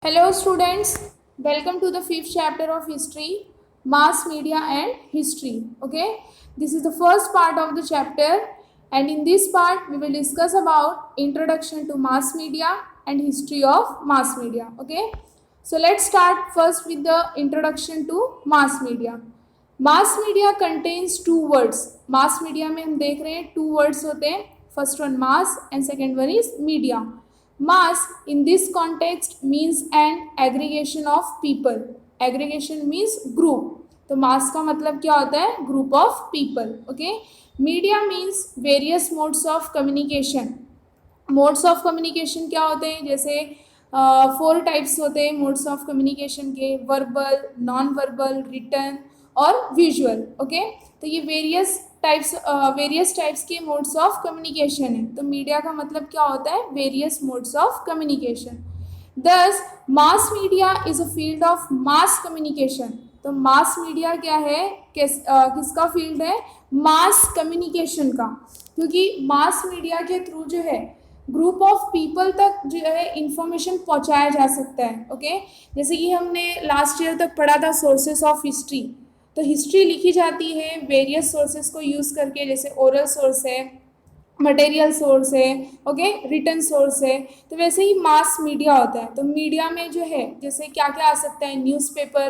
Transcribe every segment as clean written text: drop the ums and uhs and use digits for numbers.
Hello students, welcome to the fifth chapter of history, mass media and history. Okay, this is the first part of the chapter, and in this part we will discuss about introduction to mass media and history of mass media. Okay, so let's start first with the introduction to mass media. Mass media contains two words. Mass media में हम देख रहे हैं two words होते हैं. First one mass and second one is media. Mass in this context means an aggregation of people. Aggregation means group. तो mass का मतलब क्या होता है? Group of people. Okay. Media means various modes of communication. Modes of communication क्या होते हैं? जैसे 4 टाइप्स होते हैं मोड्स ऑफ कम्युनिकेशन के. वर्बल, नॉन वर्बल, रिटन और विजुअल. ओके, तो ये वेरियस टाइप्स के मोड्स ऑफ कम्युनिकेशन है. तो मीडिया का मतलब क्या होता है? Various modes of communication. Thus mass media is a field of mass communication. तो मास मीडिया क्या है? किसका फील्ड है? मास कम्युनिकेशन का. क्योंकि मास मीडिया के थ्रू जो है ग्रुप ऑफ पीपल तक जो है इंफॉर्मेशन पहुंचाया जा सकता है. ओके, जैसे कि हमने लास्ट ईयर तक पढ़ा था सोर्सेस ऑफ हिस्ट्री. तो हिस्ट्री लिखी जाती है वेरियस सोर्सेस को यूज़ करके, जैसे ओरल सोर्स है, मटेरियल सोर्स है, ओके, रिटन सोर्स है. तो वैसे ही मास मीडिया होता है. तो मीडिया में जो है जैसे क्या क्या आ सकता है? Newspaper,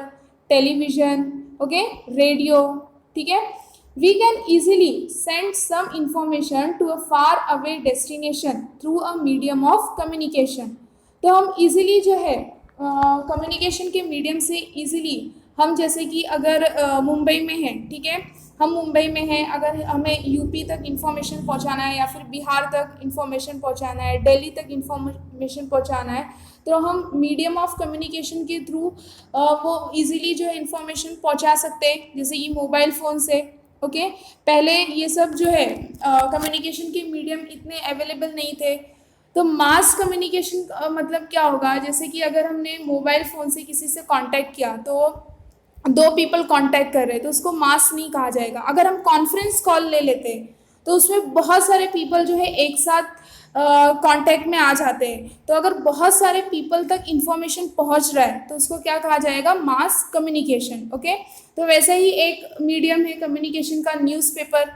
television, okay, radio. ठीक है. We can easily send some information to a far away destination through a medium of communication. तो हम easily जो है कम्युनिकेशन के मीडियम से easily हम जैसे कि अगर मुंबई में हैं, ठीक है, हम मुंबई में हैं, अगर हमें यूपी तक इंफॉर्मेशन पहुंचाना है या फिर बिहार तक इंफॉर्मेशन पहुंचाना है, दिल्ली तक इंफॉर्मेशन पहुंचाना है, तो हम मीडियम ऑफ कम्युनिकेशन के थ्रू वो इजीली जो है इंफॉर्मेशन पहुंचा सकते हैं, जैसे कि मोबाइल फ़ोन से. ओके, पहले ये सब जो है कम्युनिकेशन के मीडियम इतने अवेलेबल नहीं थे. तो मास कम्युनिकेशन मतलब क्या होगा? जैसे कि अगर हमने मोबाइल फ़ोन से किसी से कांटेक्ट किया, तो 2 पीपल कांटेक्ट कर रहे हैं, तो उसको मास नहीं कहा जाएगा. अगर हम कॉन्फ्रेंस कॉल ले लेते हैं तो उसमें बहुत सारे पीपल जो है एक साथ कांटेक्ट में आ जाते हैं. तो अगर बहुत सारे पीपल तक इंफॉर्मेशन पहुंच रहा है तो उसको क्या कहा जाएगा? Mass communication. ओके, तो वैसे ही एक मीडियम है कम्युनिकेशन का न्यूज़पेपर.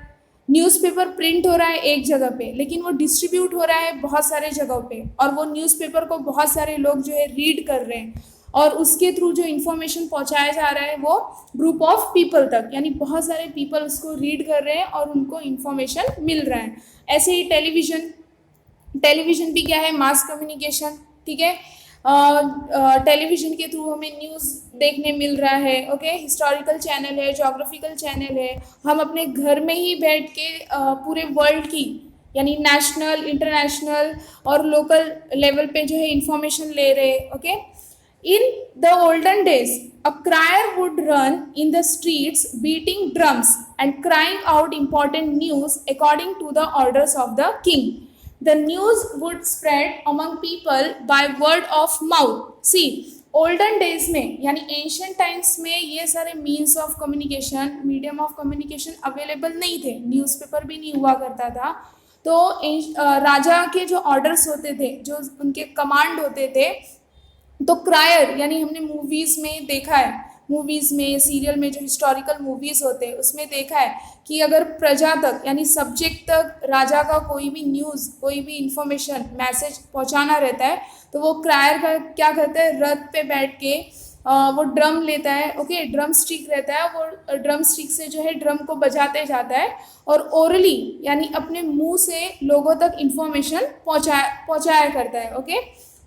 न्यूज़पेपर प्रिंट हो रहा है एक जगह पे, लेकिन वो डिस्ट्रीब्यूट हो रहा है बहुत सारे जगहों पे, और वो न्यूज़पेपर को बहुत सारे लोग जो है रीड कर रहे हैं, और उसके थ्रू जो इन्फॉर्मेशन पहुंचाया जा रहा है वो ग्रुप ऑफ पीपल तक, यानी बहुत सारे पीपल उसको रीड कर रहे हैं और उनको इन्फॉर्मेशन मिल रहा है. ऐसे ही टेलीविज़न भी क्या है? Mass communication. ठीक है, टेलीविज़न के थ्रू हमें न्यूज़ देखने मिल रहा है. ओके, हिस्टोरिकल चैनल है, जोग्राफिकल चैनल है. हम अपने घर में ही बैठ के पूरे वर्ल्ड की, यानी नेशनल, इंटरनेशनल और लोकल लेवल पे जो है इंफॉर्मेशन ले रहे हैं. Okay, in the olden days a crier would run in the streets beating drums and crying out important news according to the orders of the king. The news would spread among people by word of mouth. See, olden days में यानी ancient times में ये सारे means of communication, medium of communication available नहीं थे. Newspaper भी नहीं हुआ करता था. तो राजा के जो ऑर्डर्स होते थे, जो उनके कमांड होते थे, तो क्रायर, यानी हमने मूवीज़ में देखा है, मूवीज़ में, सीरियल में, जो हिस्टोरिकल मूवीज़ होते हैं उसमें देखा है कि अगर प्रजा तक, यानी सब्जेक्ट तक राजा का कोई भी न्यूज़, कोई भी इंफॉर्मेशन, मैसेज पहुंचाना रहता है, तो वो क्रायर का क्या करता है? रथ पे बैठ के वो ड्रम लेता है. ओके, ड्रम स्टिक रहता है, वो ड्रम स्टिक से जो है ड्रम को बजाते जाता है और ओरली, यानी अपने मुंह से लोगों तक इंफॉर्मेशन पहुँचाया करता है. ओके,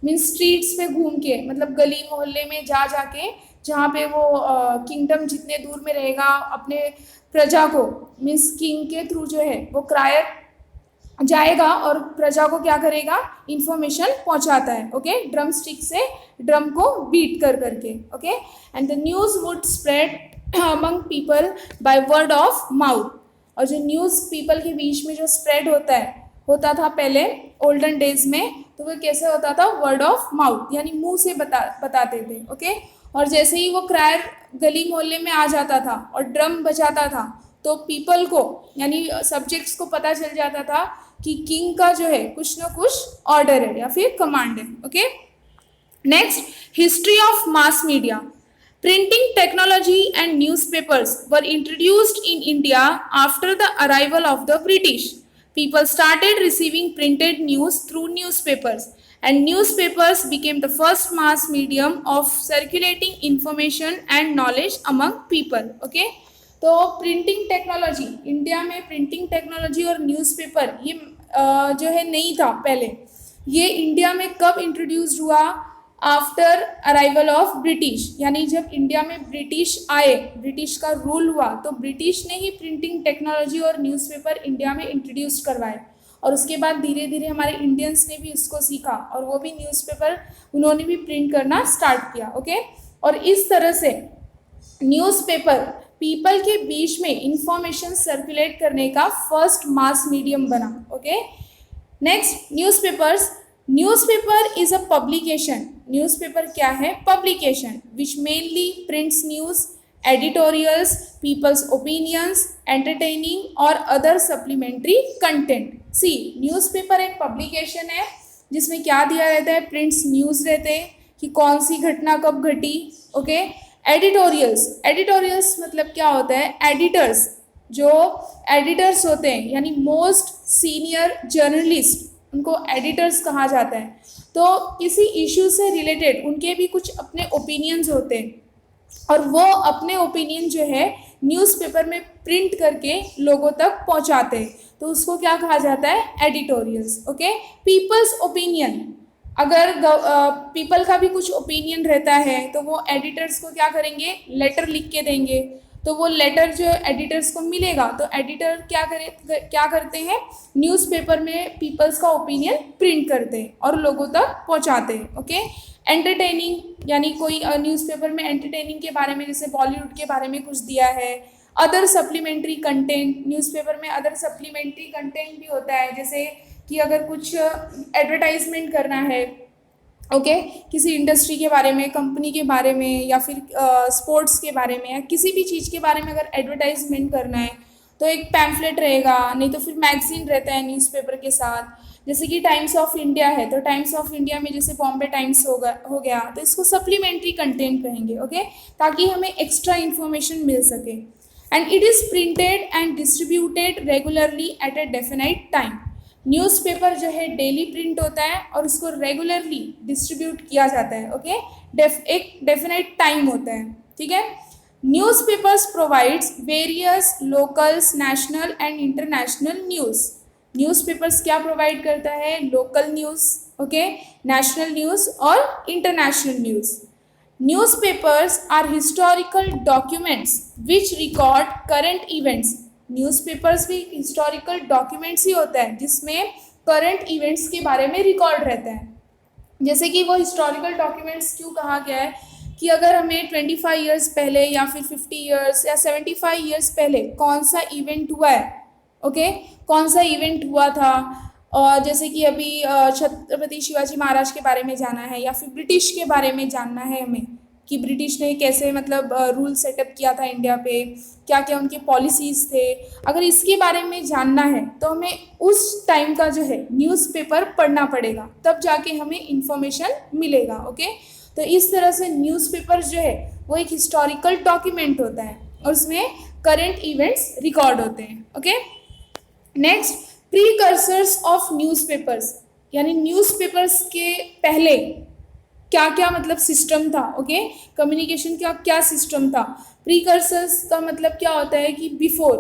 मीन्स स्ट्रीट्स पे घूम के, मतलब गली मोहल्ले में जाके, जहाँ पे वो किंगडम जितने दूर में रहेगा, अपने प्रजा को, मीन्स किंग के थ्रू जो है वो क्रायर जाएगा और प्रजा को क्या करेगा? इंफॉर्मेशन पहुंचाता है. ओके, ड्रम स्टिक से ड्रम को बीट कर करके. Okay, and the news would spread among people by word of mouth. और जो न्यूज़ पीपल के बीच में जो स्प्रेड होता था पहले ओल्डन डेज में, तो वो कैसे होता था? वर्ड ऑफ माउथ, यानी मुंह से बताते थे. ओके, और जैसे ही वो क्रायर गली मोहल्ले में आ जाता था और ड्रम बजाता था, तो पीपल को, यानी सब्जेक्ट्स को पता चल जाता था कि किंग का जो है कुछ ना कुछ ऑर्डर है या फिर कमांड है. Okay, Next, history of mass media. Printing technology and newspapers were introduced in India after the arrival of the British. People started receiving printed news through newspapers, and newspapers became the first mass medium of circulating information and knowledge among people. Okay, तो printing technology, India में printing technology और newspaper ये जो है नहीं था पहले। ये इंडिया में कब इंट्रोड्यूस हुआ? आफ्टर अराइवल ऑफ ब्रिटिश, यानी जब इंडिया में ब्रिटिश आए, ब्रिटिश का रूल हुआ, तो ब्रिटिश ने ही प्रिंटिंग टेक्नोलॉजी और न्यूज़पेपर इंडिया में इंट्रोड्यूस करवाए। और उसके बाद धीरे धीरे हमारे इंडियंस ने भी उसको सीखा और वो भी न्यूज़पेपर उन्होंने भी प्रिंट करना स्टार्ट किया। ओके, और इस तरह से न्यूज़पेपर पीपल के बीच में इंफॉर्मेशन सर्कुलेट करने का फर्स्ट मास मीडियम बना। Okay, next, newspapers. Newspaper is a publication. Newspaper क्या है? Publication which mainly prints news, editorials, people's opinions, entertaining और other supplementary content. See, newspaper एक पब्लिकेशन है जिसमें क्या दिया रहता है? प्रिंट्स न्यूज़ रहते हैं कि कौन सी घटना कब घटी। Okay, editorials. एडिटोरियल्स मतलब क्या होता है? एडिटर्स, जो एडिटर्स होते हैं यानी मोस्ट सीनियर जर्नलिस्ट, उनको एडिटर्स कहा जाता है। तो किसी इश्यू से रिलेटेड उनके भी कुछ अपने ओपिनियंस होते हैं और वो अपने ओपिनियन जो है न्यूज़पेपर में प्रिंट करके लोगों तक पहुंचाते हैं, तो उसको क्या कहा जाता है? एडिटोरियल्स। Okay, peoples opinion. अगर पीपल का भी कुछ ओपिनियन रहता है तो वो एडिटर्स को क्या करेंगे? लेटर लिख के देंगे। तो वो लेटर जो एडिटर्स को मिलेगा तो एडिटर क्या करते हैं? न्यूज़पेपर में पीपल्स का ओपिनियन प्रिंट करते हैं और लोगों तक पहुंचाते हैं। ओके, एंटरटेनिंग, यानी कोई न्यूज़पेपर में एंटरटेनिंग के बारे में, जैसे बॉलीवुड के बारे में कुछ दिया है। अदर सप्लीमेंट्री कंटेंट, न्यूज़पेपर में अदर सप्लीमेंट्री कंटेंट भी होता है, जैसे कि अगर कुछ एडवर्टाइजमेंट करना है, ओके, किसी इंडस्ट्री के बारे में, कंपनी के बारे में, या फिर स्पोर्ट्स के बारे में, या किसी भी चीज़ के बारे में अगर एडवर्टाइजमेंट करना है तो एक पैम्फलेट रहेगा, नहीं तो फिर मैगजीन रहता है न्यूज़पेपर के साथ। जैसे कि टाइम्स ऑफ इंडिया है, तो टाइम्स ऑफ इंडिया में जैसे बॉम्बे टाइम्स हो गया, तो इसको सप्लीमेंट्री कंटेंट कहेंगे। ओके, ताकि हमें एक्स्ट्रा इन्फॉर्मेशन मिल सके। And it is printed and distributed regularly at a definite time. Newspaper जो है डेली प्रिंट होता है और उसको रेगुलरली डिस्ट्रीब्यूट किया जाता है। ओके, एक डेफिनेट टाइम होता है। ठीक है, newspapers provides various locals, national and international news. Newspapers क्या प्रोवाइड करता है? Local news, okay, national news और international news. Newspapers are historical documents which record current events. Newspapers भी हिस्टोरिकल डॉक्यूमेंट्स ही होता है जिसमें करंट इवेंट्स के बारे में रिकॉर्ड रहता है। जैसे कि वो हिस्टोरिकल डॉक्यूमेंट्स क्यों कहा गया है कि अगर हमें 25 ईयर्स पहले या फिर 50 ईयर्स या 75 ईयर्स पहले कौन सा इवेंट हुआ है, ओके, कौन सा इवेंट हुआ था, और जैसे कि अभी छत्रपति शिवाजी महाराज के बारे में जाना है या फिर ब्रिटिश के बारे में जानना है हमें कि ब्रिटिश ने कैसे मतलब रूल सेटअप किया था इंडिया पे, क्या क्या उनके पॉलिसीज़ थे, अगर इसके बारे में जानना है तो हमें उस टाइम का जो है न्यूज़पेपर पढ़ना पड़ेगा, तब जाके हमें इंफॉर्मेशन मिलेगा। ओके, तो इस तरह से न्यूज़पेपर जो है वो एक हिस्टोरिकल डॉक्यूमेंट होता है और उसमें करंट इवेंट्स रिकॉर्ड होते हैं। Okay, next, precursors of newspapers, यानी न्यूज़पेपर्स के पहले क्या क्या मतलब सिस्टम था। ओके, कम्युनिकेशन का क्या सिस्टम था। प्रीकर्सर्स का मतलब क्या होता है कि बिफोर,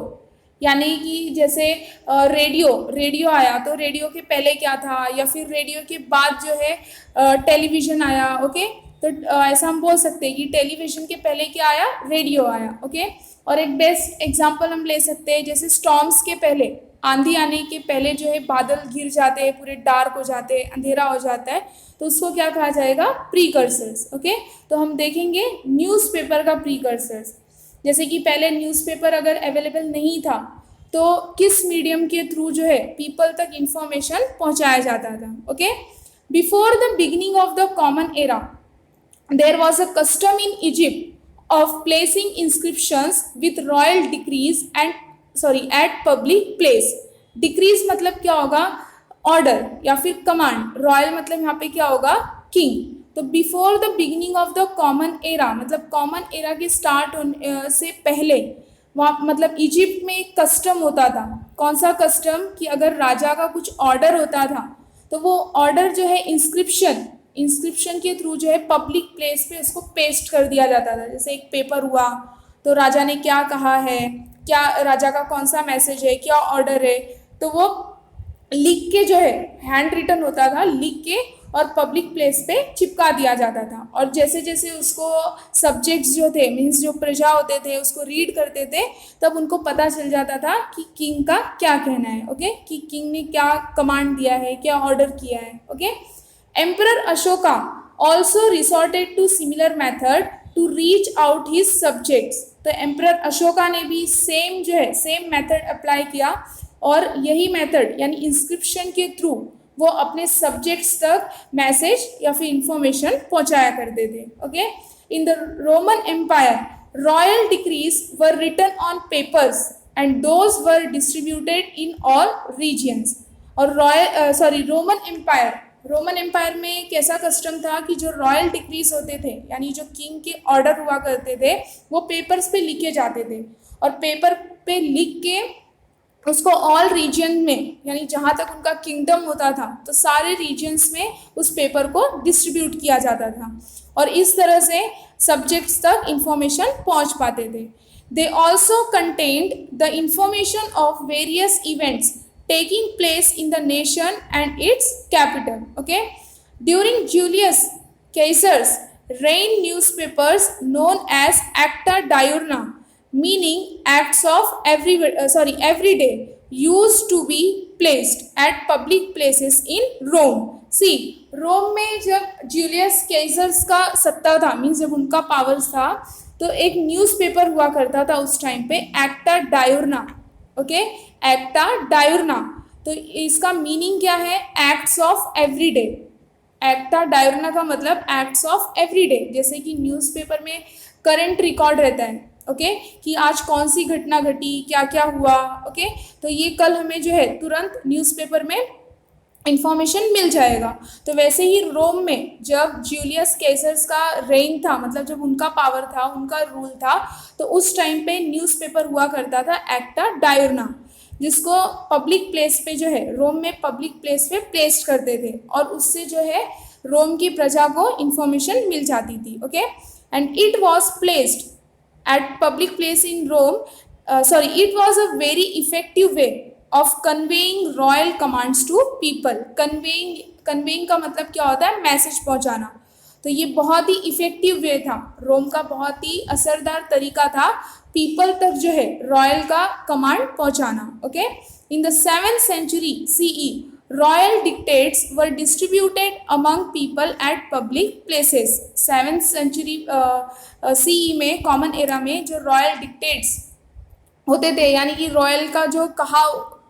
यानी कि जैसे रेडियो आया तो रेडियो के पहले क्या था, या फिर रेडियो के बाद जो है टेलीविज़न आया। ओके, तो ऐसा हम बोल सकते हैं कि टेलीविज़न के पहले क्या आया? रेडियो आया। ओके, और एक बेस्ट एग्जांपल हम ले सकते हैं, जैसे स्टॉर्म्स के पहले, आंधी आने के पहले जो है बादल घिर जाते हैं, पूरे डार्क हो जाते हैं, अंधेरा हो जाता है, तो उसको क्या कहा जाएगा? प्रीकर्सर्स। ओके, तो हम देखेंगे न्यूज़पेपर का प्रीकर्सर्स। जैसे कि पहले न्यूज़पेपर अगर अवेलेबल नहीं था तो किस मीडियम के थ्रू जो है पीपल तक इंफॉर्मेशन पहुंचाया जाता था। Okay, before the beginning of the common era there was a custom in Egypt of placing inscriptions with royal decrees at public place. Decrees मतलब क्या होगा? ऑर्डर या फिर कमांड। रॉयल मतलब यहाँ पे क्या होगा? किंग। तो before the beginning of the common era, मतलब कॉमन एरा के स्टार्ट होने से पहले वहाँ मतलब इजिप्ट में एक कस्टम होता था। कौन सा कस्टम? कि अगर राजा का कुछ ऑर्डर होता था तो वो ऑर्डर जो है इंस्क्रिप्शन के थ्रू जो है पब्लिक प्लेस पे उसको पेस्ट कर दिया जाता था। जैसे एक पेपर हुआ तो राजा ने क्या कहा है, क्या राजा का कौन सा मैसेज है, क्या ऑर्डर है, तो वो लिख के जो है हैंड रिटन होता था, लिख के और पब्लिक प्लेस पे चिपका दिया जाता था। और जैसे जैसे उसको सब्जेक्ट्स जो थे, मीन्स जो प्रजा होते थे, उसको रीड करते थे, तब उनको पता चल जाता था कि किंग का क्या कहना है। ओके, कि किंग ने क्या कमांड दिया है, क्या ऑर्डर किया है। Okay, emperor Ashoka also resorted to similar method to reach out his subjects. तो एम्परर अशोका ने भी सेम जो है सेम मेथड अप्लाई किया, और यही मेथड यानी इंस्क्रिप्शन के थ्रू वो अपने सब्जेक्ट्स तक मैसेज या फिर इंफॉर्मेशन पहुंचाया करते थे। Okay, in the Roman empire royal decrees were written on papers and those were distributed in all regions. और रोमन एम्पायर में कैसा कस्टम था कि जो रॉयल डिक्रीज होते थे, यानी जो किंग के ऑर्डर हुआ करते थे, वो पेपर्स पे लिखे जाते थे, और पेपर पे लिख के उसको ऑल रीजन में, यानी जहाँ तक उनका किंगडम होता था, तो सारे रीजन्स में उस पेपर को डिस्ट्रीब्यूट किया जाता था, और इस तरह से सब्जेक्ट्स तक इंफॉर्मेशन पहुँच पाते थे। They also contained the information of various events taking place in the nation and its capital. Okay, during Julius Caesar's reign, newspapers known as Acta Diurna, meaning acts of every day, used to be placed at public places in Rome. See, रोम में जब Julius कैसर्स का सत्ता था, means जब उनका powers था, तो एक न्यूज़पेपर हुआ करता था उस टाइम पे, एक्टा डायोरना। ओके, एक्टा डायोरना, तो इसका मीनिंग क्या है? Acts of everyday. Acta Diurna का मतलब एक्ट्स ऑफ एवरीडे, जैसे कि न्यूज़पेपर में करंट रिकॉर्ड रहता है। ओके, कि आज कौन सी घटना घटी, क्या क्या हुआ। ओके, तो ये कल हमें जो है तुरंत न्यूज़पेपर में इंफॉर्मेशन मिल जाएगा। तो वैसे ही रोम में जब जूलियस कैसर्स का रेन था, मतलब जब उनका पावर था, उनका रूल था, तो उस टाइम पे न्यूज़पेपर हुआ करता था एक्टा डायोरना, जिसको पब्लिक प्लेस पे जो है, रोम में पब्लिक प्लेस पे प्लेस्ड करते थे, और उससे जो है रोम की प्रजा को इंफॉर्मेशन मिल जाती थी। Okay, and it was placed at public place in Rome, it was a very effective way of conveying royal commands to people. Conveying का मतलब क्या होता है? मैसेज पहुंचाना। तो ये बहुत ही इफेक्टिव वे था, रोम का बहुत ही असरदार तरीका था पीपल तक जो है रॉयल का कमांड पहुंचाना। Okay, in the 7th century CE royal dictates were distributed among people at public places. 7th century CE में, कॉमन एरा में, जो रॉयल डिक्टेट्स होते थे, यानी कि रॉयल का जो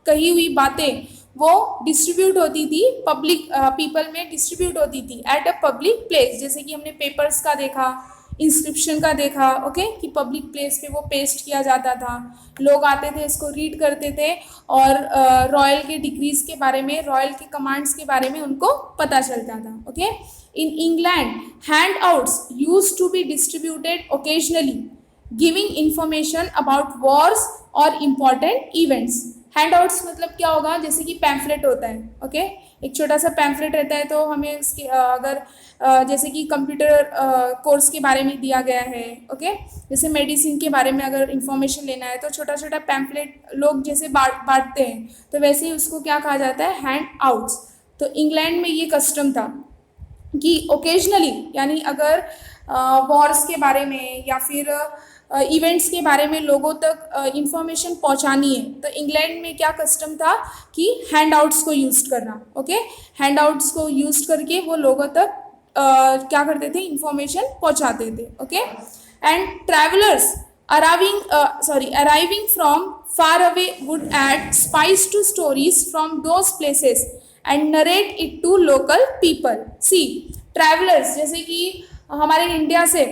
कही हुई बातें वो डिस्ट्रीब्यूट होती थी, पब्लिक पीपल में डिस्ट्रीब्यूट होती थी एट अ पब्लिक प्लेस। जैसे कि हमने पेपर्स का देखा, इंस्क्रिप्शन का देखा। ओके, कि पब्लिक प्लेस पे वो पेस्ट किया जाता था, लोग आते थे, इसको रीड करते थे, और रॉयल के डिक्रीज के बारे में, रॉयल के कमांड्स के बारे में उनको पता चलता था। Okay, in England handouts used to be distributed occasionally, giving information about wars और इम्पॉर्टेंट इवेंट्स। हैंडआउट्स मतलब क्या होगा? जैसे कि पैम्फलेट होता है। ओके, एक छोटा सा पैम्फलेट रहता है, तो हमें उसके अगर जैसे कि कंप्यूटर कोर्स के बारे में दिया गया है, ओके, जैसे मेडिसिन के बारे में अगर इंफॉर्मेशन लेना है, तो छोटा छोटा पैम्फलेट लोग जैसे बांटते हैं, तो वैसे ही उसको क्या कहा जाता है? Hand outs. तो इंग्लैंड में ये कस्टम था कि ओकेजनली, यानी अगर वॉर्स के बारे में या फिर इवेंट्स के बारे में लोगों तक इंफॉर्मेशन पहुंचानी है, तो इंग्लैंड में क्या कस्टम था कि हैंडआउट्स को यूज़ करना। ओके, हैंडआउट्स को यूज़ करके वो लोगों तक क्या करते थे? इंफॉर्मेशन पहुंचाते थे। Okay, and travellers arriving from far away would add spice to stories from those places and narrate it to local people. See, travellers, जैसे कि हमारे इंडिया से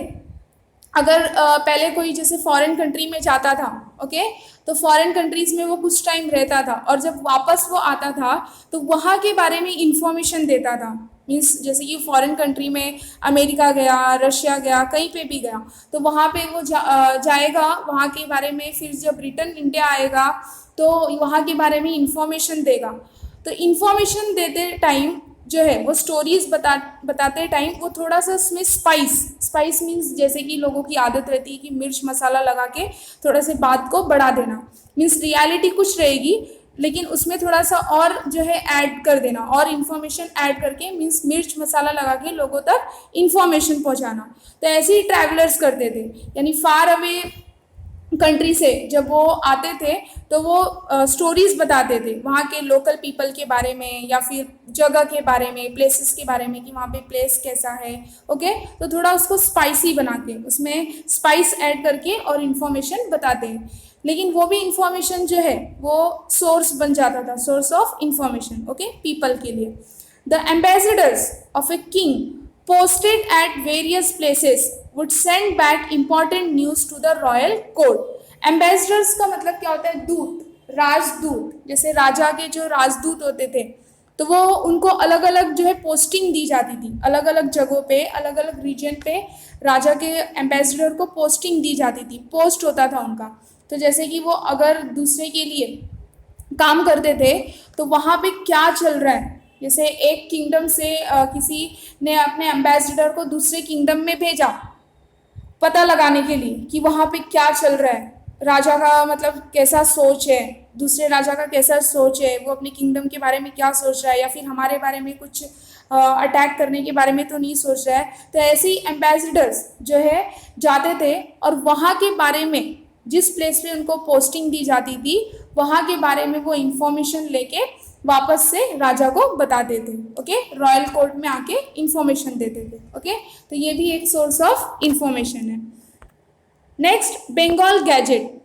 अगर पहले कोई जैसे फॉरेन कंट्री में जाता था, ओके, तो फॉरेन कंट्रीज़ में वो कुछ टाइम रहता था, और जब वापस वो आता था तो वहाँ के बारे में इंफॉर्मेशन देता था। मीन्स जैसे कि फॉरेन कंट्री में अमेरिका गया, रशिया गया, कहीं पे भी गया, तो वहाँ पे वो जाएगा, वहाँ के बारे में, फिर जब रिटर्न इंडिया आएगा तो वहाँ के बारे में इंफॉर्मेशन देगा। तो इंफॉर्मेशन देते टाइम जो है वो स्टोरीज बताते टाइम वो थोड़ा सा उसमें स्पाइस मीन्स जैसे कि लोगों की आदत रहती है कि मिर्च मसाला लगा के थोड़ा से बात को बढ़ा देना, मीन्स रियलिटी कुछ रहेगी लेकिन उसमें थोड़ा सा और जो है ऐड कर देना, और इन्फॉर्मेशन ऐड करके मीन्स मिर्च मसाला लगा के लोगों तक इन्फॉर्मेशन पहुंचाना। तो ऐसे ही ट्रैवलर्स करते थे, यानी फार अवे कंट्री से जब वो आते थे तो वो स्टोरीज बताते थे वहाँ के लोकल पीपल के बारे में, या फिर जगह के बारे में, प्लेसेस के बारे में कि वहाँ पे प्लेस कैसा है। ओके, तो थोड़ा उसको स्पाइसी बना के उसमें स्पाइस ऐड करके और इन्फॉर्मेशन बताते हैं, लेकिन वो भी इंफॉर्मेशन जो है वो सोर्स बन जाता था, source of information, okay, people के लिए। The ambassadors of a king posted at various places would send back important news to the royal court. Ambassadors का मतलब क्या होता है? दूत, राजदूत। जैसे राजा के जो राजदूत होते थे तो वो उनको अलग अलग जो है पोस्टिंग दी जाती थी, अलग अलग जगहों पे, अलग अलग रीजन पे राजा के एम्बेसडर को पोस्टिंग दी जाती थी, पोस्ट होता था उनका। तो जैसे कि वो अगर दूसरे के लिए काम करते थे तो वहाँ पे क्या चल रहा है, जैसे एक किंगडम से किसी ने अपने एम्बेसडर को दूसरे किंगडम में भेजा पता लगाने के लिए कि वहाँ पे क्या चल रहा है, राजा का मतलब कैसा सोच है, दूसरे राजा का कैसा सोच है, वो अपने किंगडम के बारे में क्या सोच रहा है, या फिर हमारे बारे में कुछ अटैक करने के बारे में तो नहीं सोच रहा है। तो ऐसे ही एम्बेसडर्स जो है जाते थे और वहाँ के बारे में, जिस प्लेस पे उनको पोस्टिंग दी जाती थी वहाँ के बारे में वो इंफॉर्मेशन लेके वापस से राजा को बताते थे। ओके, रॉयल कोर्ट में आके इंफॉर्मेशन देते थे। ओके, तो ये भी एक सोर्स ऑफ इंफॉर्मेशन है। Next, Bengal gazette.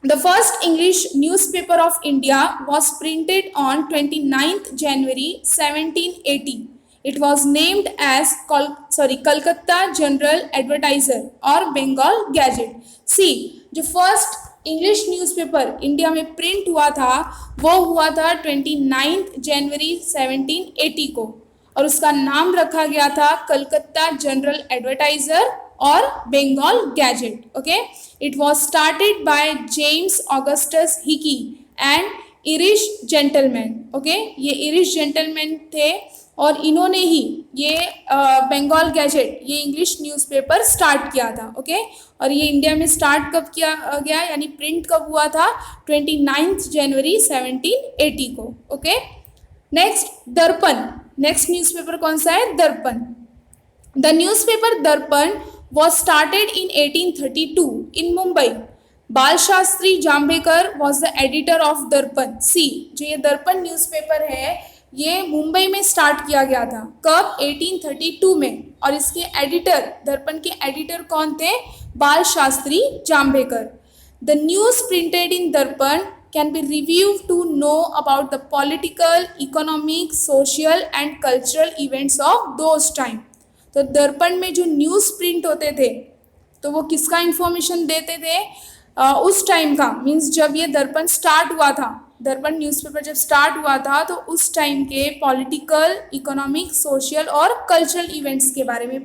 The first English newspaper of India was printed on 29th January 1780. It was named as Calcutta General Advertiser or Bengal Gazette. See, जो फर्स्ट इंग्लिश न्यूज़पेपर इंडिया में print हुआ था वो हुआ था 29 जनवरी 1780 को, और उसका नाम रखा गया था कलकत्ता जनरल एडवर्टाइजर और Bengal gazette. Okay, it was started by James Augustus Hicky and Irish gentleman. Okay, ये इरिश जेंटलमैन थे और इन्होंने ही ये बंगाल गैजेट, ये इंग्लिश न्यूज़पेपर स्टार्ट किया था। ओके, और ये इंडिया में स्टार्ट कब किया गया, यानी प्रिंट कब हुआ था? 29 जनवरी 1780 को। ओके, नेक्स्ट, दर्पण। नेक्स्ट न्यूज़पेपर कौन सा है? दर्पण। द न्यूज़पेपर दर्पण was started in 1832 in Mumbai. बाल Shastri जाम्बेकर was the editor of दर्पण। सी, जो ये दर्पण न्यूज़पेपर है ये मुंबई में स्टार्ट किया गया था। कब? 1832 में। और इसके एडिटर, दर्पण के एडिटर कौन थे? Bal Shastri Jambhekar. The news printed in Darpan can be reviewed to know about the political, economic, social and cultural events of those time. तो दर्पण में जो न्यूज़ प्रिंट होते थे तो वो किसका इंफॉर्मेशन देते थे? उस टाइम का, मीन्स जब ये दर्पण स्टार्ट हुआ था, दर्पण न्यूज़पेपर जब स्टार्ट हुआ था तो उस टाइम के पॉलिटिकल, इकोनॉमिक, सोशल और कल्चरल इवेंट्स के बारे में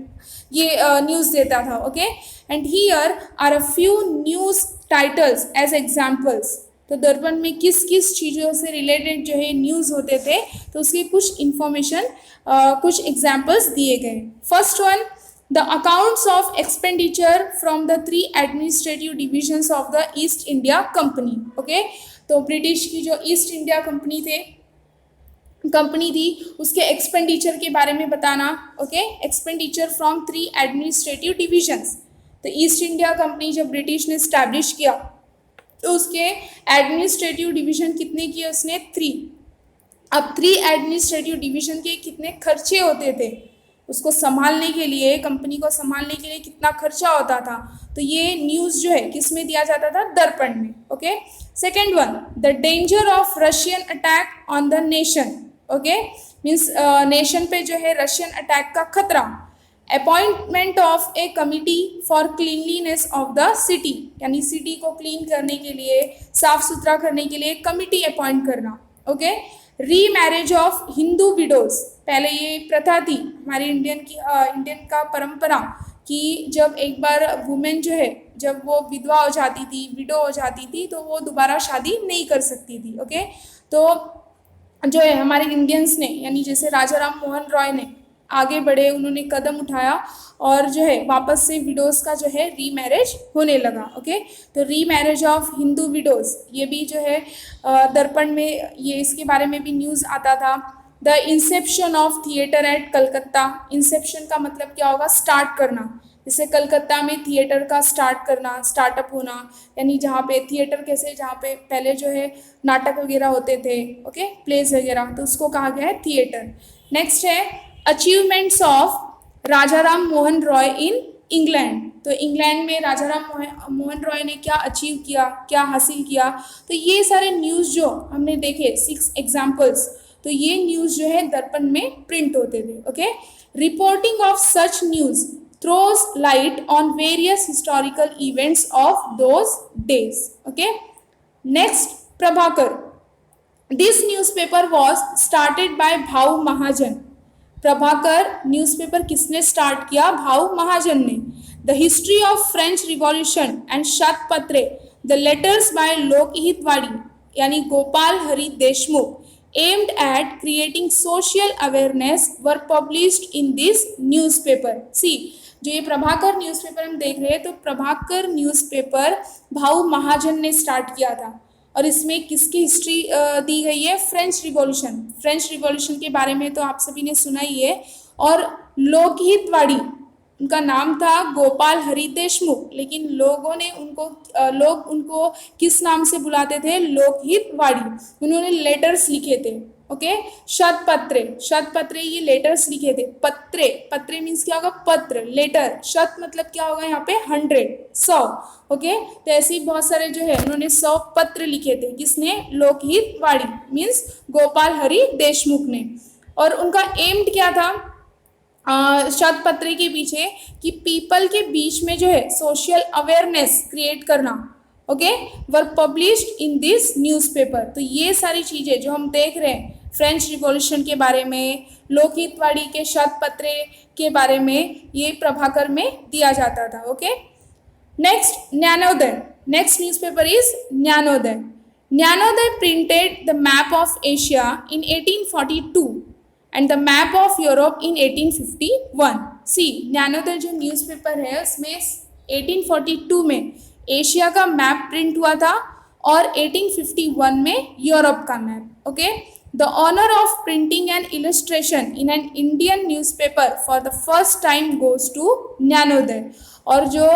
ये न्यूज़ देता था। Okay, and here are a few news titles as examples. तो दर्पण में किस किस चीज़ों से रिलेटेड जो है न्यूज़ होते थे तो उसके कुछ इंफॉर्मेशन, कुछ एग्जाम्पल्स दिए गए। First one, the accounts of expenditure from the 3 administrative divisions of the east India company. Okay, तो ब्रिटिश की जो ईस्ट इंडिया कंपनी थी उसके एक्सपेंडिचर के बारे में बताना। Okay, expenditure from 3 administrative divisions. तो ईस्ट इंडिया कंपनी जब ब्रिटिश ने स्टैब्लिश किया तो उसके एडमिनिस्ट्रेटिव डिवीजन कितने किए उसने? 3। अब 3 एडमिनिस्ट्रेटिव डिवीजन के कितने खर्चे होते थे, उसको संभालने के लिए, कंपनी को संभालने के लिए कितना खर्चा होता था, तो ये न्यूज़ जो है किस में दिया जाता था? दर्पण में। Okay, second one, the danger of Russian attack on the nation. Okay, means nation पे जो है रशियन अटैक का खतरा। Appointment of A committee for cleanliness of the city, यानी सिटी को क्लीन करने के लिए, साफ सुथरा करने के लिए कमिटी अपॉइंट करना। ओके, री मैरिज ऑफ हिंदू विडोज, पहले ये प्रथा थी हमारी इंडियन का परंपरा कि जब एक बार वुमेन जो है जब वो विधवा हो जाती थी, विडो हो जाती थी, तो वो दोबारा शादी नहीं कर सकती थी। ओके, तो जो है हमारे इंडियंस ने, यानी जैसे राजा राम मोहन रॉय ने आगे बढ़े, उन्होंने कदम उठाया और जो है वापस से विडोज का जो है री मैरिज होने लगा। ओके, तो री मैरिज ऑफ हिंदू विडोज, ये भी जो है दर्पण में ये इसके बारे में भी न्यूज़ आता था। The inception of theatre at Calcutta, inception का मतलब क्या होगा, स्टार्ट करना, जैसे कलकत्ता में थिएटर का स्टार्ट करना, स्टार्टअप होना, यानी जहाँ पे थिएटर कैसे, जहाँ पे पहले जो है नाटक वगैरह होते थे, ओके, प्लेस वगैरह, तो उसको कहा गया है थिएटर। नेक्स्ट है achievements of Raja Ram Mohan Roy in England, तो इंग्लैंड में राजा राम मोहन रॉय ने क्या अचीव किया, क्या हासिल किया, तो ये सारे न्यूज़ जो हमने देखे 6 एग्जाम्पल्स, तो ये न्यूज़ जो है दर्पण में प्रिंट होते थे। Okay, reporting of such news throws light on various historical events of those days. Okay, next, Prabhakar. This newspaper was started by Bhau Mahajan. Prabhakar newspaper किसने स्टार्ट किया, भाऊ महाजन ने। The history of French revolution and Shatapatre, the letters by Lokhitwadi यानी Gopal Hari Deshmukh aimed at creating social awareness were published in this newspaper. See, जो ये Prabhakar newspaper हम देख रहे हैं, तो प्रभाकर न्यूज़पेपर भाऊ महाजन ने स्टार्ट किया था, और इसमें किसकी हिस्ट्री दी गई है, फ्रेंच रिवॉल्यूशन, फ्रेंच रिवॉल्यूशन के बारे में तो आप सभी ने सुना ही है। और लोकहित वाड़ी, उनका नाम था गोपाल हरि देशमुख, लेकिन लोग उनको किस नाम से बुलाते थे, लोकहित वाड़ी, उन्होंने लेटर्स लिखे थे। ओके, शतपत्रे ये लेटर्स लिखे थे। पत्रे मीन्स क्या होगा, पत्र, लेटर, शत मतलब क्या होगा यहाँ पे 100, 100। ओके, तो ऐसे ही बहुत सारे जो है उन्होंने 100 पत्र लिखे थे, किसने, लोकहित वाड़ी मीन्स गोपाल हरि देशमुख ने। और उनका एम्ड क्या था शतपत्रे के पीछे, कि पीपल के बीच में जो है सोशल अवेयरनेस क्रिएट करना। Okay, were published in this newspaper, तो ये सारी चीज़ें जो हम देख रहे हैं फ्रेंच रिवॉल्यूशन के बारे में, लोकहितवाड़ी के शतपत्रे के बारे में, ये प्रभाकर में दिया जाता था। Okay, next, Gyanodaya. Next newspaper is Gyanodaya. Gyanodaya printed the map of Asia in 1842 and the map of Europe in 1851. See, Gyanodaya जो न्यूज़पेपर है उसमें 1842 में एशिया का मैप प्रिंट हुआ था और 1851 में यूरोप का map. Okay, the honour of printing and illustration in an Indian newspaper for the first time goes to Gyanodaya. और जो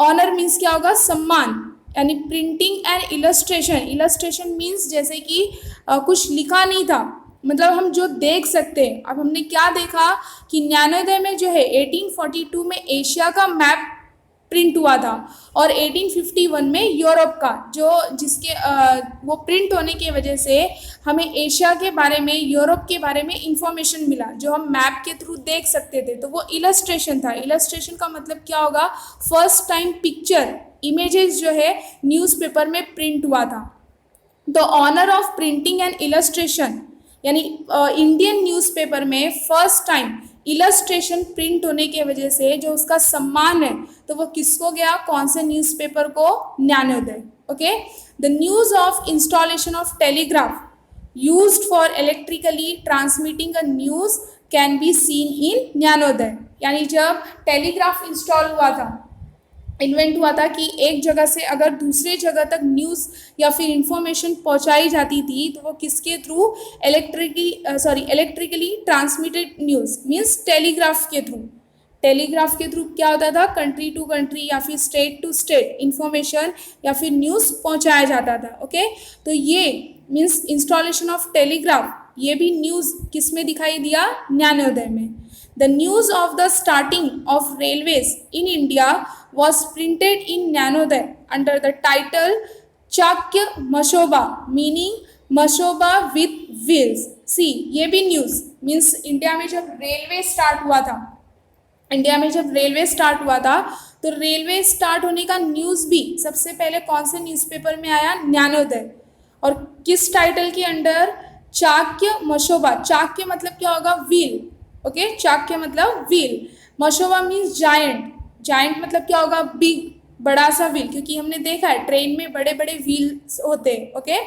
ऑनर मीन्स क्या होगा, सम्मान, यानी प्रिंटिंग एंड इलस्ट्रेशन मीन्स जैसे कि कुछ लिखा नहीं था, मतलब हम जो देख सकते हैं। अब हमने क्या देखा कि ज्ञानोदय में जो है 1842 में एशिया का मैप प्रिंट हुआ था और 1851 में यूरोप का, जो जिसके वो प्रिंट होने की वजह से हमें एशिया के बारे में, यूरोप के बारे में इंफॉर्मेशन मिला जो हम मैप के थ्रू देख सकते थे। तो वो इलस्ट्रेशन था। इलस्ट्रेशन का मतलब क्या होगा, फर्स्ट टाइम पिक्चर, इमेजेस जो है न्यूज़पेपर में प्रिंट हुआ था। The honour of printing and illustration, यानी इंडियन न्यूज़पेपर में फर्स्ट टाइम इलस्ट्रेशन प्रिंट होने के वजह से जो उसका सम्मान है, तो वो किसको गया, कौन से न्यूज़पेपर को, Gyanodaya. Okay, the news of installation of telegraph used for electrically transmitting a news can be seen in Gyanodaya. यानी जब टेलीग्राफ इंस्टॉल हुआ था, इन्वेंट हुआ था कि एक जगह से अगर दूसरे जगह तक न्यूज़ या फिर इंफॉर्मेशन पहुंचाई जाती थी, तो वो किसके through, electrically transmitted news means telegraph के थ्रू। टेलीग्राफ के थ्रू क्या होता था, कंट्री टू कंट्री या फिर स्टेट टू स्टेट इंफॉर्मेशन या फिर न्यूज़ पहुंचाया जाता था। ओके, तो ये मीन्स इंस्टॉलेशन ऑफ टेलीग्राफ, ये भी न्यूज़ किस में दिखाई दिया, ज्ञानोदय में। The news of the starting of railways in India was printed in Jnanoday under the title Chakya Mashoba, meaning Mashoba with wheels. See, ये भी न्यूज़ मीन्स इंडिया में जब रेलवे स्टार्ट हुआ था, तो रेलवे स्टार्ट होने का न्यूज़ भी सबसे पहले कौन से न्यूज़पेपर में आया, ज्ञानोदय। और किस टाइटल के अंडर, चाक्य मशोबा, चाक्य मतलब क्या होगा, व्हील, ओके, चाक्य मतलब व्हील, मशोबा मीन्स जायंट, जायंट मतलब क्या होगा, बिग, बड़ा सा व्हील, क्योंकि हमने देखा है ट्रेन में बड़े बड़े व्हील्स होते हैं, ओके।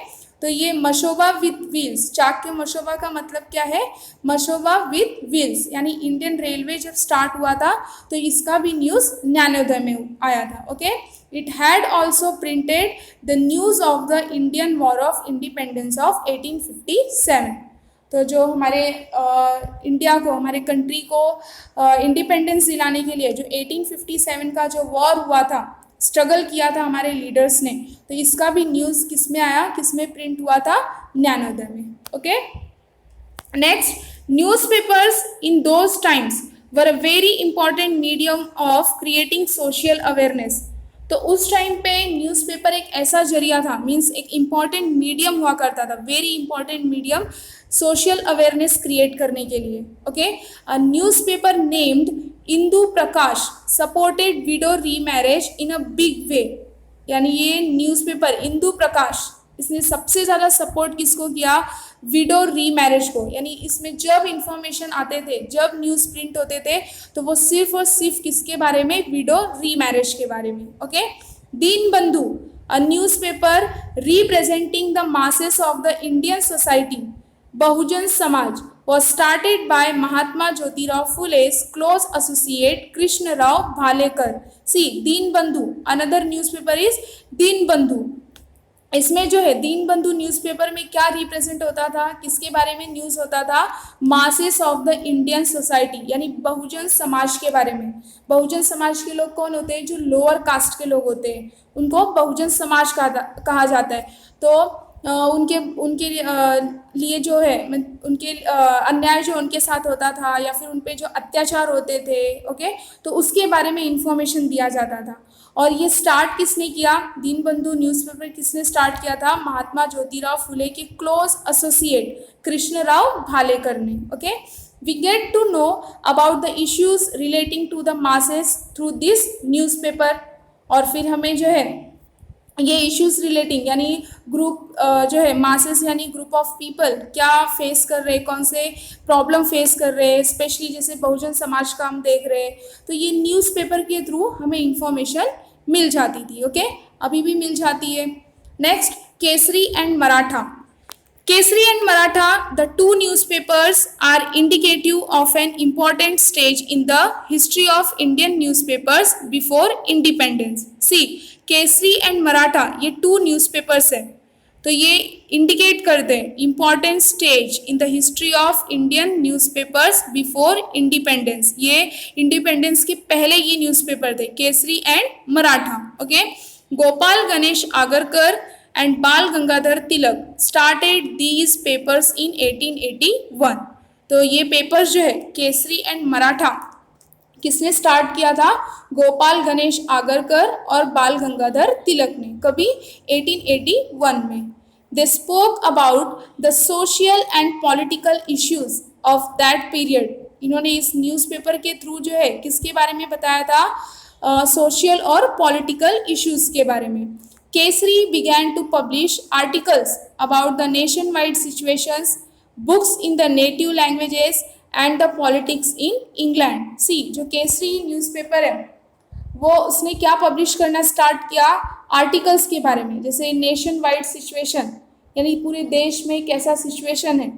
तो ये मशोबा विथ व्हील्स, चाक्य मशोबा का मतलब क्या है, मशोबा विथ व्हील्स, यानी इंडियन रेलवे जब स्टार्ट हुआ था तो इसका भी न्यूज़ ज्ञानोदय में आया था, okay. It had also printed the news of the Indian war of independence of 1857। तो जो हमारे इंडिया को, हमारे कंट्री को इंडिपेंडेंस दिलाने के लिए जो 1857 का जो वॉर हुआ था, स्ट्रगल किया था हमारे लीडर्स ने, तो इसका भी न्यूज़ किस में आया, किस में प्रिंट हुआ था, ज्ञानोदय में, okay. Next, newspapers in those times were a very important medium of creating social awareness. तो उस टाइम पे न्यूज़पेपर एक ऐसा जरिया था, मीन्स एक इम्पॉर्टेंट मीडियम हुआ करता था, very important medium social awareness create करने के लिए, okay. A newspaper named Indu Prakash supported window remarriage in a big way, यानी ये न्यूज़पेपर इंदु प्रकाश, इसने सबसे ज़्यादा सपोर्ट किसको किया, विडो रीमैरिज को, यानी इसमें जब इंफॉर्मेशन आते थे, जब न्यूज़ प्रिंट होते थे, तो वो सिर्फ और सिर्फ किसके बारे में, विडो रीमैरिज के बारे में, okay. Deen Bandhu, a newspaper representing the masses of the Indian society, Bahujan Samaj, was started by Mahatma Jyotirao Phule's close associate Krishna Rao Bhalekar. See, Deen Bandhu, another newspaper is Deen Bandhu. इसमें जो है दीन बंधु newspaper में क्या represent होता था, किसके बारे में न्यूज़ होता था, masses of the Indian society, यानी बहुजन समाज के बारे में। बहुजन समाज के लोग कौन होते हैं, जो लोअर कास्ट के लोग होते हैं, उनको बहुजन समाज कहा जाता है। तो उनके उनके लिए जो है, उनके अन्याय जो उनके साथ होता था, या फिर उन पे जो अत्याचार होते थे, ओके, तो उसके बारे में इंफॉर्मेशन दिया जाता था। और ये स्टार्ट किसने किया, दीन बंधु न्यूज़पेपर किसने स्टार्ट किया था, महात्मा ज्योतिराव फुले के क्लोज एसोसिएट कृष्ण राव भालेकर ने, okay. We get to know about the issues relating to the masses through this newspaper. और फिर हमें जो है ये इश्यूज रिलेटिंग, यानी ग्रुप जो है मासेस, यानी ग्रुप ऑफ पीपल क्या फेस कर रहे हैं, कौन से प्रॉब्लम फेस कर रहे हैं, स्पेशली जैसे बहुजन समाज का हम देख रहे हैं, तो ये न्यूज़पेपर के थ्रू हमें इंफॉर्मेशन मिल जाती थी, ओके, अभी भी मिल जाती है। Next, Kesari and Maratha. Kesari and Maratha, the two newspapers, are indicative of an important stage in the history of Indian newspapers before independence. See, Kesari and Maratha ये टू न्यूज़पेपर्स हैं, तो ये इंडिकेट करते हैं important stage in the history of Indian newspapers before independence. ये independence के पहले ये न्यूज़पेपर थे, Kesari and Maratha, okay. Gopal Ganesh Agarkar and Bal Gangadhar Tilak started these papers in 1881. तो ये पेपर्स जो है केसरी एंड मराठा किसने स्टार्ट किया था, गोपाल गणेश आगरकर और बाल गंगाधर तिलक ने, कभी 1881 में। They spoke about the social and political issues of that period. इन्होंने इस न्यूज़पेपर के थ्रू जो है किसके बारे में बताया था, सोशल और पॉलिटिकल इश्यूज के बारे में। Kesari began to publish articles about the nationwide situations, books in the native languages and the politics in England. See, जो केसरी न्यूज़पेपर है वो उसने क्या पब्लिश करना स्टार्ट किया, आर्टिकल्स के बारे में, जैसे नेशन वाइड सिचुएशन, यानी पूरे देश में कैसा सिचुएशन है,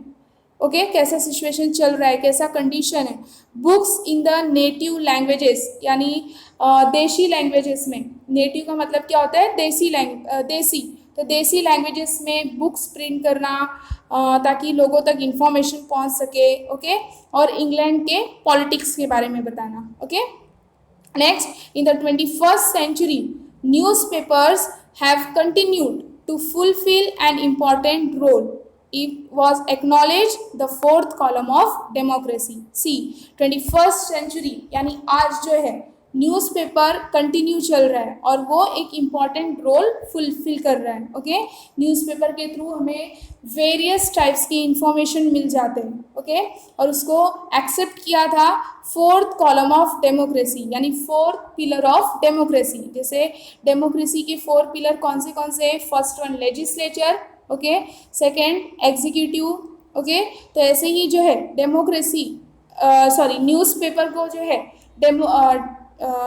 ओके, कैसा सिचुएशन चल रहा है, कैसा कंडीशन है। Books in the native languages, यानी देशी लैंग्वेजेस में, नेटिव का मतलब क्या होता है, देसी, तो देसी लैंग्वेजेस में बुक्स प्रिंट करना ताकि लोगों तक इंफॉर्मेशन पहुंच सके, ओके, और इंग्लैंड के पॉलिटिक्स के बारे में बताना, okay. Next, in the 21st century newspapers have continued to fulfil an important role. It was acknowledged the fourth column of democracy. See, 21st century यानी आज जो है न्यूज़पेपर कंटिन्यू चल रहा है और वो एक इम्पॉर्टेंट रोल फुलफिल कर रहा है, ओके। न्यूज़पेपर के थ्रू हमें वेरियस टाइप्स की इंफॉर्मेशन मिल जाते हैं, ओके, और उसको एक्सेप्ट किया था फोर्थ कॉलम ऑफ डेमोक्रेसी, यानी फोर्थ पिलर ऑफ डेमोक्रेसी। जैसे डेमोक्रेसी के 4 पिलर कौन से, first one legislature, okay, second executive, okay. तो ऐसे ही जो है डेमोक्रेसी न्यूज़पेपर को जो है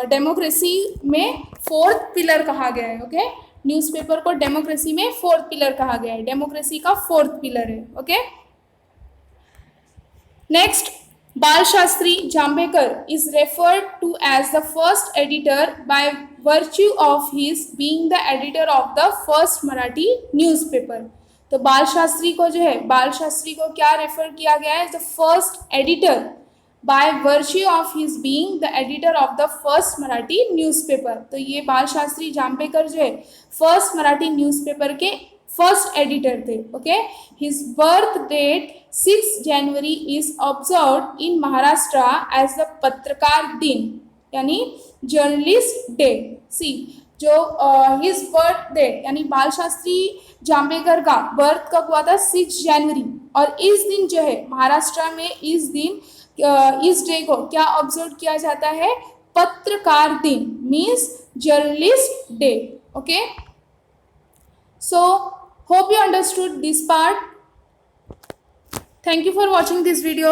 डेमोक्रेसी में फोर्थ पिलर कहा गया है। ओके, न्यूज़पेपर को डेमोक्रेसी में फोर्थ पिलर कहा गया है, डेमोक्रेसी का फोर्थ पिलर है। ओके, नेक्स्ट, बाल Shastri जाम्बेकर is referred to as the first editor by virtue of his being the editor of the first Marathi newspaper। तो बाल शास्त्री को जो है, बाल शास्त्री को क्या रेफर किया गया है? The first editor by virtue of his being the editor of the first Marathi newspaper. तो ये बाल शास्त्री जाम्बेकर जो है फर्स्ट मराठी न्यूज़पेपर के फर्स्ट एडिटर थे। Okay, his birth date 6 January is observed in Maharashtra as the Patrakar Din, यानी जर्नलिस्ट डे। सी, जो हिज बर्थ डेट यानी बाल शास्त्री जाम्बेकर का बर्थ कब हुआ था? 6 जनवरी। और इस दिन जो है महाराष्ट्र में इस दिन इस डे को क्या ऑब्जर्व किया जाता है? पत्रकार दिन, means journalist day. Okay, so hope you understood this part. Thank you for watching this video.